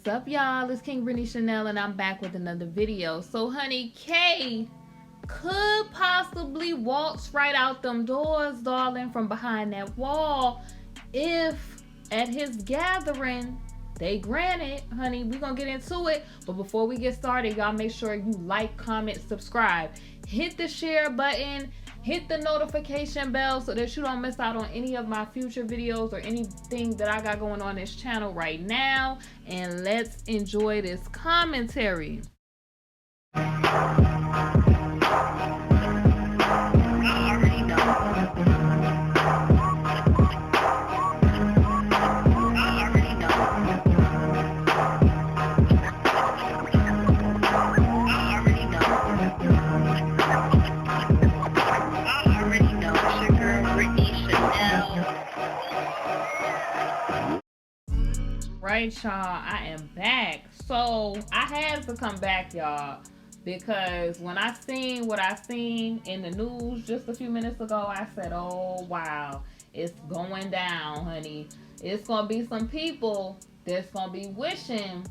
What's up, y'all? It's KingBritneyChanel and I'm back with another video. So honey, Kay could possibly waltz right out them doors, darling, from behind that wall if at his gathering they grant it. Honey, we're gonna get into it, but before we get started, y'all make sure you like, comment, subscribe, hit the share button, hit the notification bell so that you don't miss out on any of my future videos or anything that I got going on this channel right now. And let's enjoy this commentary. Right, y'all, I am back. So I had to come back, y'all, because when I seen what I seen in the news just a few minutes ago, I said, oh wow, it's going down, honey. It's gonna be some people that's gonna be wishing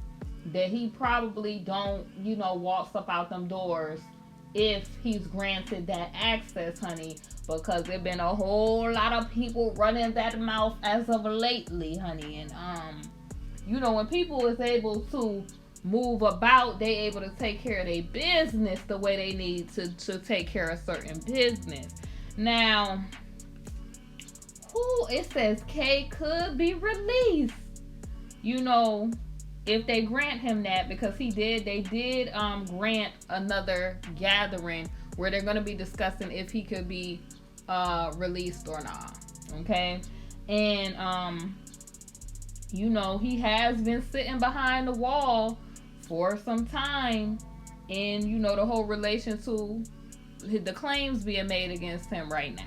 that he probably don't, waltz up out them doors if he's granted that access, honey, because there's been a whole lot of people running that mouth as of lately, honey. And when people is able to move about, they able to take care of their business the way they need to take care of certain business. Now, it says Kay could be released, if they grant him that, because they did grant another gathering where they're going to be discussing if he could be released or not. Okay. And he has been sitting behind the wall for some time, and the whole relation to the claims being made against him right now.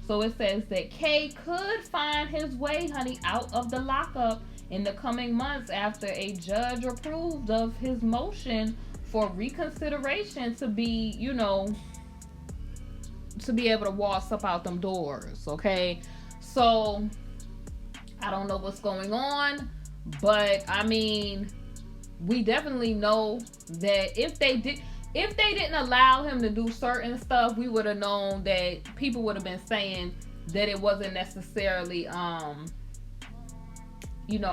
So it says that Kay could find his way, honey, out of the lockup in the coming months after a judge approved of his motion for reconsideration to be, to be able to waltz up out them doors. Okay. So I don't know what's going on, but I mean, we definitely know that if they didn't allow him to do certain stuff, we would have known that people would have been saying that it wasn't necessarily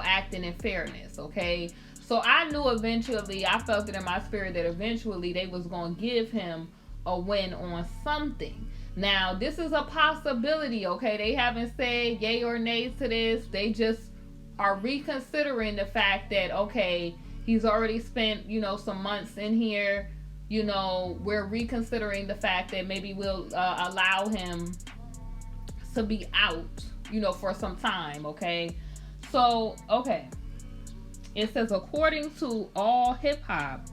acting in fairness. Okay. So I knew eventually, I felt it in my spirit that eventually they was going to give him a win on something. Now, this is a possibility, okay? They haven't said yay or nay to this. They just are reconsidering the fact that, okay, he's already spent, some months in here. We're reconsidering the fact that maybe we'll allow him to be out, for some time, okay? So, okay. It says, according to All Hip Hop,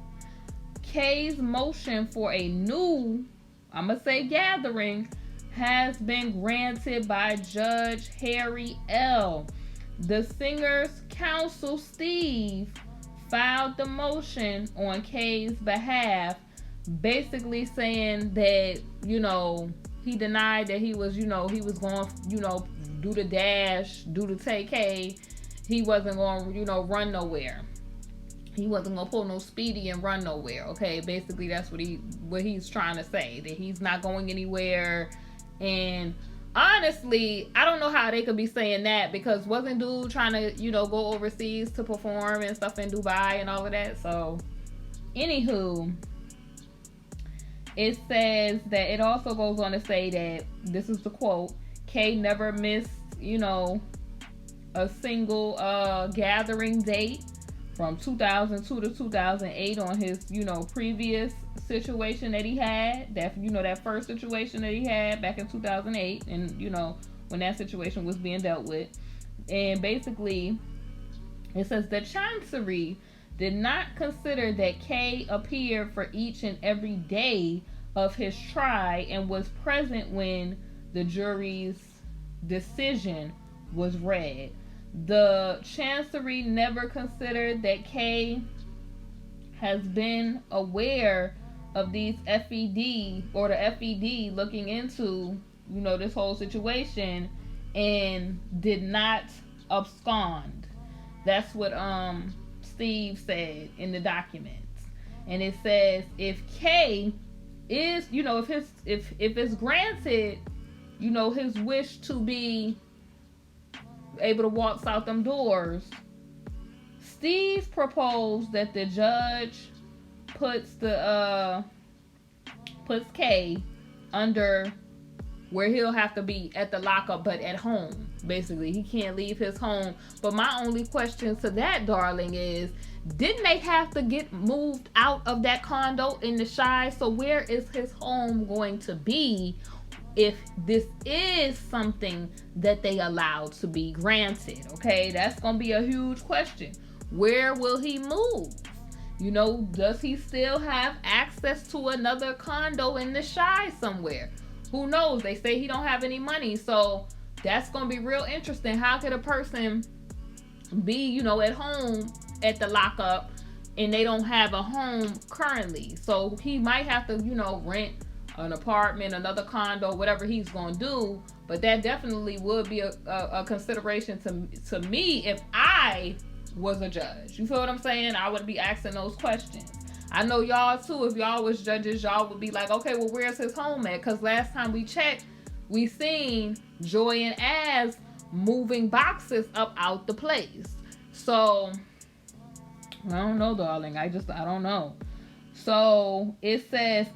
Kay's motion for a new, I'm going to say gathering, has been granted by Judge Harry L. The singer's counsel, Steve, filed the motion on Kay's behalf, basically saying that, he denied that he was, he was going, do the dash, do the take K. He wasn't going, run nowhere. He wasn't gonna pull no speedy and run nowhere. Okay, basically that's what he's trying to say, that he's not going anywhere. And honestly, I don't know how they could be saying that, because wasn't dude trying to go overseas to perform and stuff in Dubai and all of that? So anywho, it says that it also goes on to say that, this is the quote, Kay never missed a single gathering date from 2002 to 2008 on his, previous situation that he had, that first situation that he had back in 2008, and, when that situation was being dealt with. And basically, it says the Chancery did not consider that Kay appeared for each and every day of his trial and was present when the jury's decision was read. The Chancery never considered that Kay has been aware of these FED, or the FED looking into, this whole situation, and did not abscond. That's what Steve said in the documents. And it says if K is, if it's granted, his wish to be able to walk out them doors, Steve proposed that the judge puts K under where he'll have to be at the lockup, but at home. Basically, he can't leave his home. But my only question to that, darling, is didn't they have to get moved out of that condo in the Chi? So where is his home going to be if this is something that they allowed to be granted? Okay, that's going to be a huge question. Where will he move? Does he still have access to another condo in the Chi somewhere? Who knows? They say he don't have any money, so that's gonna be real interesting. How could a person be, at home at the lockup and they don't have a home currently? So he might have to, rent an apartment, another condo, whatever he's gonna do. But that definitely would be a consideration to me if I was a judge. You feel what I'm saying? I would be asking those questions. I know y'all too, if y'all was judges, y'all would be like, okay, well, where's his home at? Because last time we checked, we seen Joy and Az moving boxes up out the place. So, I don't know, darling. I don't know. So, it says,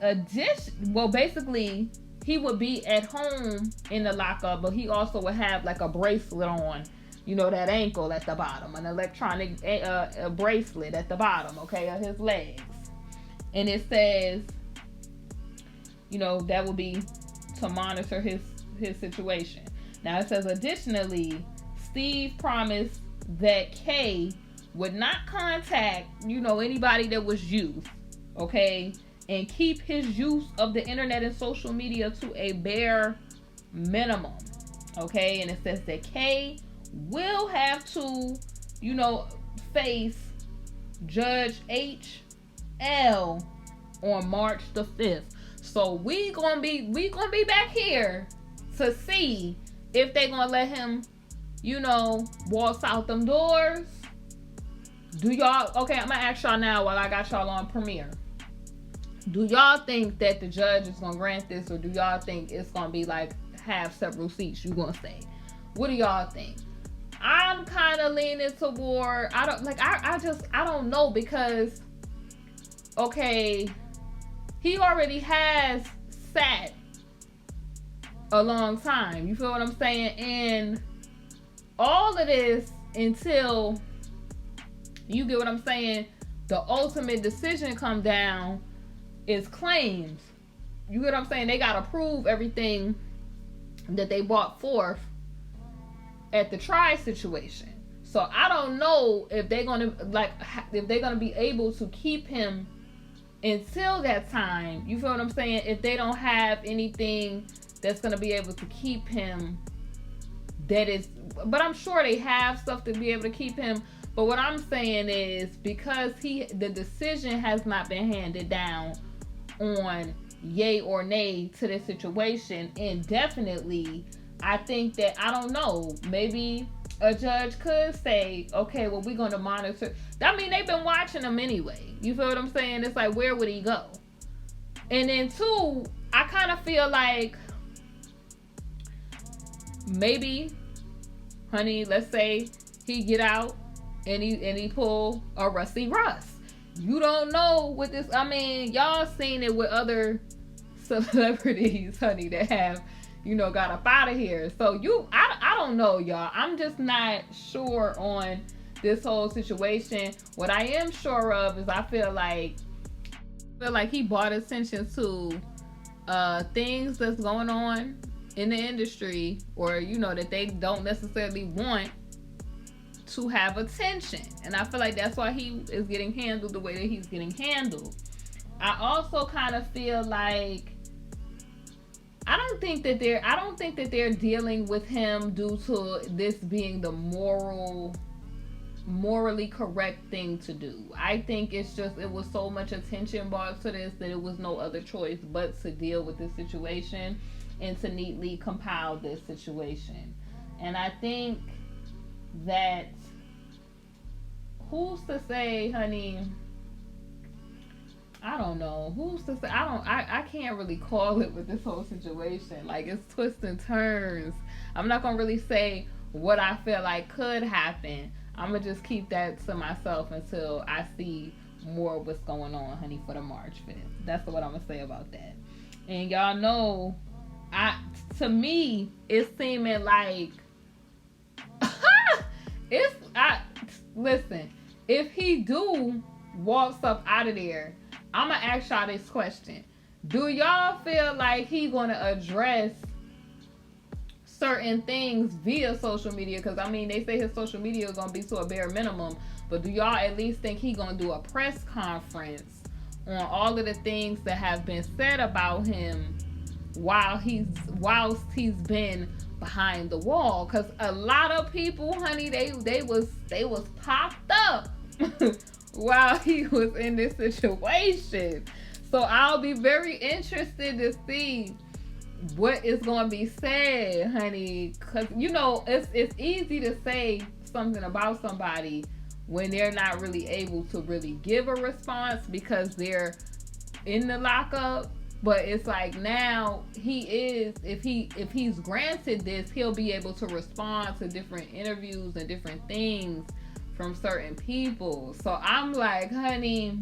basically, he would be at home in the lockup, but he also would have like a bracelet on, that ankle at the bottom, an electronic a bracelet at the bottom, okay, of his legs. And it says, that would be to monitor his situation. Now it says, additionally, Steve promised that K would not contact, anybody that was youth, okay, and keep his use of the internet and social media to a bare minimum, okay. And it says that K will have to, face Judge H.L. on March the 5th. So we gonna be back here to see if they gonna let him, waltz out them doors. Do y'all, okay, I'm gonna ask y'all now while I got y'all on premiere. Do y'all think that the judge is gonna grant this, or do y'all think it's gonna be like have several seats you gonna stay? What do y'all think? I'm kind of leaning toward, I don't know, because okay, he already has sat a long time. You feel what I'm saying? And all of this until, you get what I'm saying, the ultimate decision come down is claims. You get what I'm saying? They got to prove everything that they brought forth at the Tri situation. So I don't know if they're gonna be able to keep him until that time. You feel what I'm saying? If they don't have anything that's gonna be able to keep him, but I'm sure they have stuff to be able to keep him. But what I'm saying is, because the decision has not been handed down on yay or nay to this situation indefinitely, I think that, I don't know, maybe a judge could say, okay, well, we're going to monitor. I mean, they've been watching him anyway. You feel what I'm saying? It's like, where would he go? And then two, I kind of feel like maybe, honey, let's say he get out and he pull a Rusty Russ. You don't know what this, I mean, y'all seen it with other celebrities, honey, that have, got up out of here. So I don't know, y'all. I'm just not sure on this whole situation. What I am sure of is I feel like he brought attention to things that's going on in the industry, or that they don't necessarily want to have attention. And I feel like that's why he is getting handled the way that he's getting handled. I also kind of feel like I don't think that they're dealing with him due to this being the morally correct thing to do. I think it's just, it was so much attention brought to this that it was no other choice but to deal with this situation and to neatly compile this situation. And I think that who's to say, honey? I don't know. Who's to say? I can't really call it with this whole situation. Like, it's twists and turns. I'm not gonna really say what I feel like could happen. I'm gonna just keep that to myself until I see more of what's going on, honey, for the March 5th. That's what I'm gonna say about that. And y'all know, to me, it's seeming like listen, if he do walks up out of there, I'm gonna ask y'all this question. Do y'all feel like he gonna address certain things via social media? Because I mean, they say his social media is gonna be to a bare minimum, but do y'all at least think he gonna do a press conference on all of the things that have been said about him whilst he's been behind the wall? Because a lot of people, honey, they was popped up while he was in this situation. So I'll be very interested to see what is going to be said, honey. Because, you know, it's easy to say something about somebody when they're not really able to really give a response because they're in the lockup. But it's like now if he's granted this, he'll be able to respond to different interviews and different things from certain people. So I'm like, honey,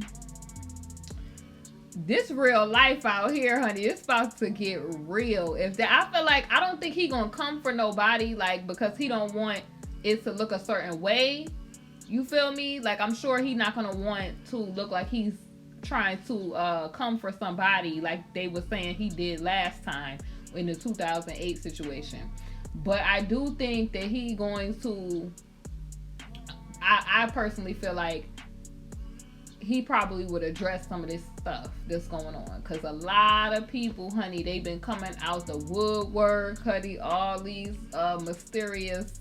this real life out here, honey, it's about to get real. I feel like, I don't think he gonna come for nobody, like, because he don't want it to look a certain way. You feel me? Like, I'm sure he's not gonna want to look like he's trying to come for somebody like they were saying he did last time in the 2008 situation. But I do think that he going to, I personally feel like he probably would address some of this stuff that's going on. Because a lot of people, honey, they've been coming out the woodwork, honey, all these mysterious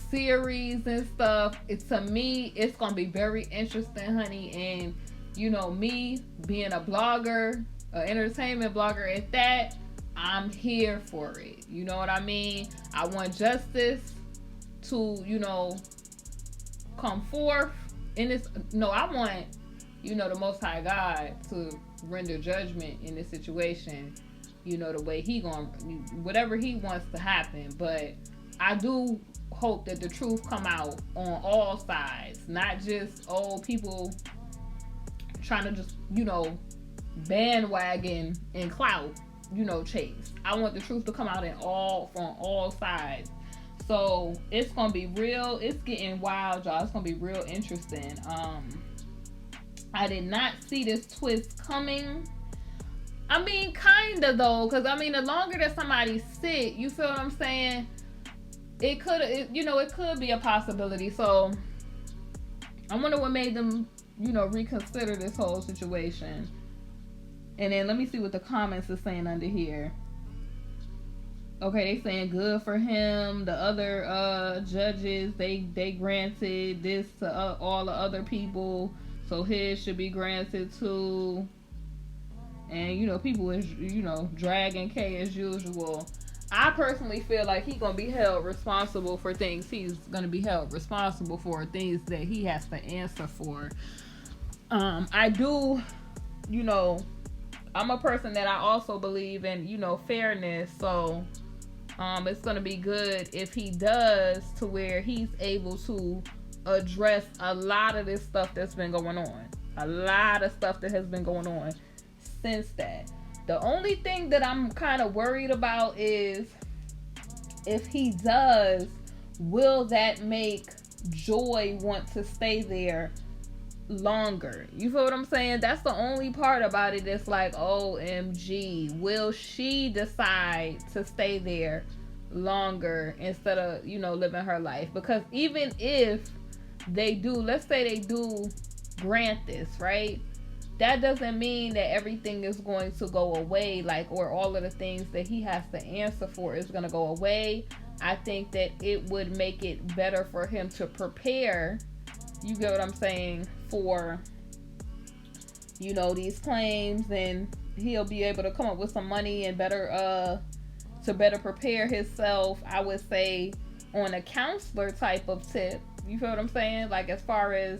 series and stuff. To me, it's going to be very interesting, honey. And, you know, me being a blogger, an entertainment blogger at that, I'm here for it. You know what I mean? I want justice to, you know, come forth in this. No, I want, you know, the Most High God to render judgment in this situation, you know, the way he gonna, whatever he wants to happen. But I do hope that the truth come out on all sides, not just old people trying to just, you know, bandwagon and clout, you know, chase. I want the truth to come out from all sides. So it's gonna be real. It's getting wild, y'all. It's gonna be real interesting. I did not see this twist coming. I mean, kinda though, because I mean, the longer that somebody sit, you feel what I'm saying? It could be a possibility. So I wonder what made them, you know, reconsider this whole situation. And then let me see what the comments are saying under here. Okay, they saying good for him. The other judges, they granted this to all the other people, so his should be granted too. And, you know, people is, you know, dragging K as usual. I personally feel like he's gonna be held responsible for things he's gonna be held responsible for, things that he has to answer for. I do, you know, I'm a person that I also believe in, you know, fairness. So it's going to be good if he does, to where he's able to address a lot of this stuff that's been going on. A lot of stuff that has been going on since that. The only thing that I'm kind of worried about is if he does, will that make Joy want to stay there longer? You feel what I'm saying? That's the only part about it that's like, OMG, will she decide to stay there longer instead of, you know, living her life? Because even if they do, let's say they do grant this, right? That doesn't mean that everything is going to go away, like, or all of the things that he has to answer for is going to go away. I think that it would make it better for him to prepare, you get what I'm saying, for, you know, these claims, and he'll be able to come up with some money and better to better prepare himself, I would say, on a counselor type of tip, You feel what I'm saying? Like, as far as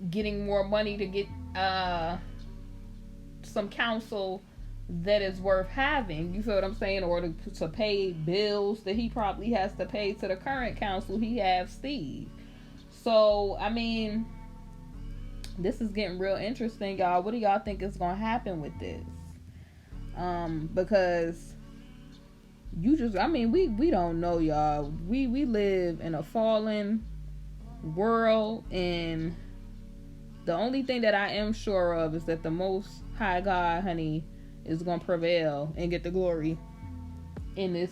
getting more money to get some counsel that is worth having. You feel what I'm saying? Or to pay bills that he probably has to pay to the current counsel he has, Steve. So, I mean, this is getting real interesting, y'all. What do y'all think is going to happen with this? Because we don't know, y'all. We live in a fallen world, and the only thing that I am sure of is that the Most High God, honey, is going to prevail and get the glory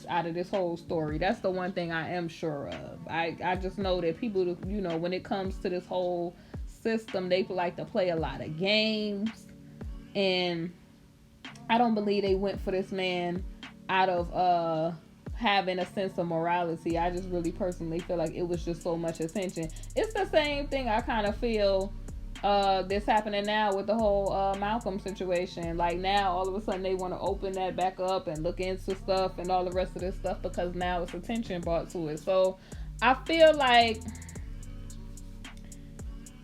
out of this whole story. That's the one thing I am sure of. I just know that people, when it comes to this whole system, they like to play a lot of games, and I don't believe they went for this man out of having a sense of morality. I just really personally feel like it was just so much attention. It's the same thing I kind of feel that's happening now with the whole Malcolm situation. Like, now all of a sudden they want to open that back up and look into stuff and all the rest of this stuff because now it's attention brought to it. So I feel like,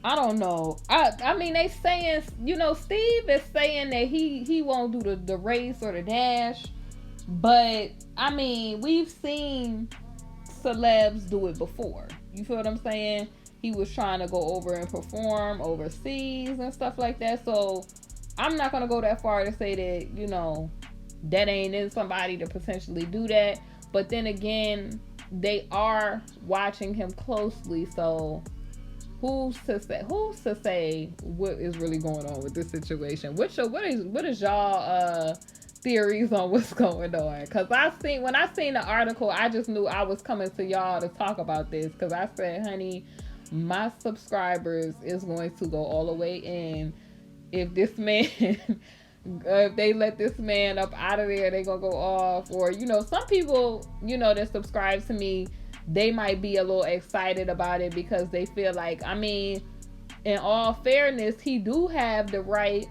I don't know. I mean, they saying, Steve is saying that he won't do the race or the dash. But, I mean, we've seen celebs do it before. You feel what I'm saying? He was trying to go over and perform overseas and stuff like that. So, I'm not going to go that far to say that, that ain't in somebody to potentially do that. But then again, they are watching him closely. So, who's to say what is really going on with this situation? What is y'all theories on what's going on? Because when I seen the article, I just knew I was coming to y'all to talk about this, because I said, honey, my subscribers is going to go all the way in if this man if they let this man up out of there, they gonna go off. Or some people that subscribe to me, they might be a little excited about it because they feel like, I mean, in all fairness, he do have the right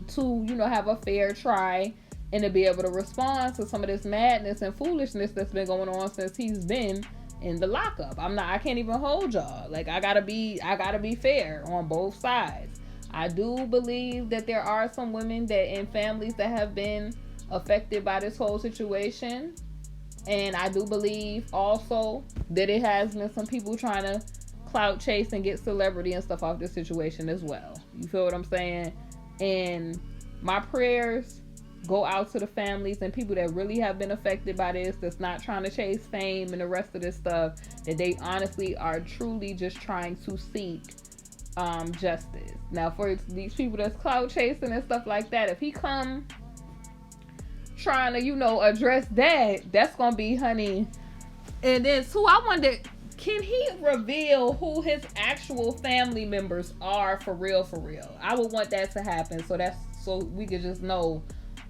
to, have a fair try and to be able to respond to some of this madness and foolishness that's been going on since he's been in the lockup. I can't even hold y'all. Like, I gotta be fair on both sides. I do believe that there are some women that in families that have been affected by this whole situation. And I do believe also that it has been some people trying to clout chase and get celebrity and stuff off this situation as well. You feel what I'm saying? And my prayers go out to the families and people that really have been affected by this, that's not trying to chase fame and the rest of this stuff, that they honestly are truly just trying to seek justice. Now, for these people that's clout chasing and stuff like that, if he come trying to, address that's gonna be, honey. And then too, I wonder, can he reveal who his actual family members are for real? I would want that to happen, so we could just know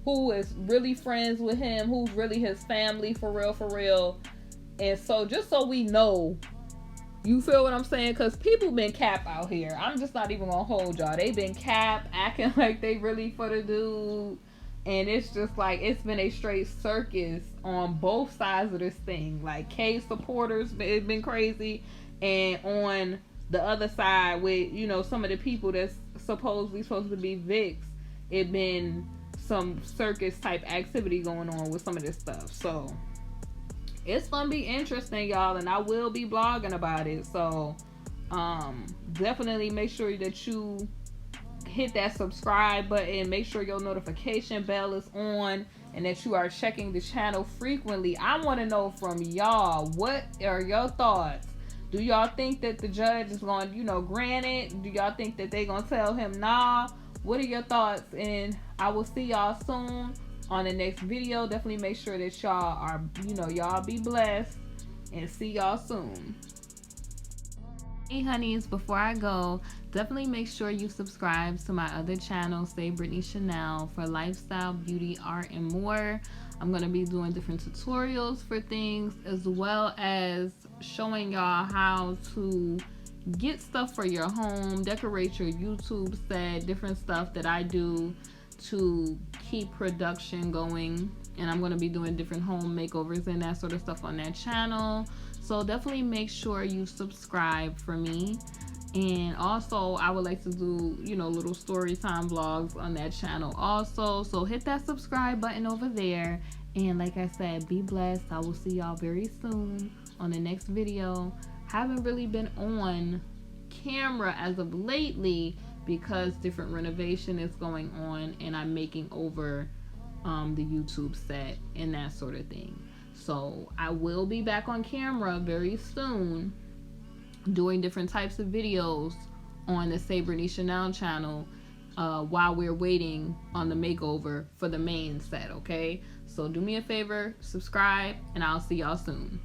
who is really friends with him, who's really his family for real. And so, just so we know, you feel what I'm saying? Because people been cap out here. I'm just not even gonna hold y'all. They been cap, acting like they really for the dude. And it's just like, it's been a straight circus on both sides of this thing. Like, K supporters, it's been crazy. And on the other side with, some of the people that's supposed to be Vicks, it been some circus type activity going on with some of this stuff. So, it's going to be interesting, y'all. And I will be blogging about it. So, definitely make sure that you hit that subscribe button, make sure your notification bell is on, and that you are checking the channel frequently. I want to know from y'all, what are your thoughts? Do y'all think that the judge is going to, grant it? Do y'all think that they going to tell him nah? What are your thoughts? And I will see y'all soon on the next video. Definitely make sure that y'all are, y'all be blessed, and see y'all soon. Hey honeys, before I go, definitely make sure you subscribe to my other channel, KingBritneyChanel, for lifestyle, beauty, art, and more. I'm going to be doing different tutorials for things, as well as showing y'all how to get stuff for your home, decorate your YouTube set, different stuff that I do to keep production going. And I'm going to be doing different home makeovers and that sort of stuff on that channel. So definitely make sure you subscribe for me. And also I would like to do, you know, little story time vlogs on that channel also. So hit that subscribe button over there. And like I said, be blessed. I will see y'all very soon on the next video. Haven't really been on camera as of lately because different renovation is going on and I'm making over the YouTube set and that sort of thing. So I will be back on camera very soon doing different types of videos on the KingBritneyChanel channel while we're waiting on the makeover for the main set, okay? So do me a favor, subscribe, and I'll see y'all soon.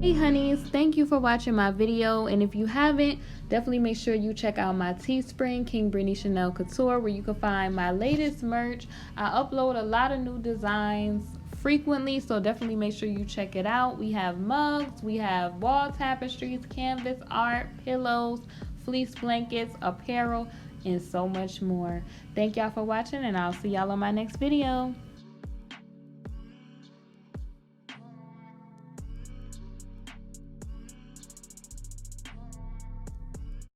Hey honeys, thank you for watching my video, and if you haven't, definitely make sure you check out my Teespring, KingBritneyChanel Couture, where you can find my latest merch. I upload a lot of new designs frequently, so definitely make sure you check it out. We have mugs, we have wall tapestries, canvas art, pillows, fleece blankets, apparel, and so much more. Thank y'all for watching, and I'll see y'all on my next video.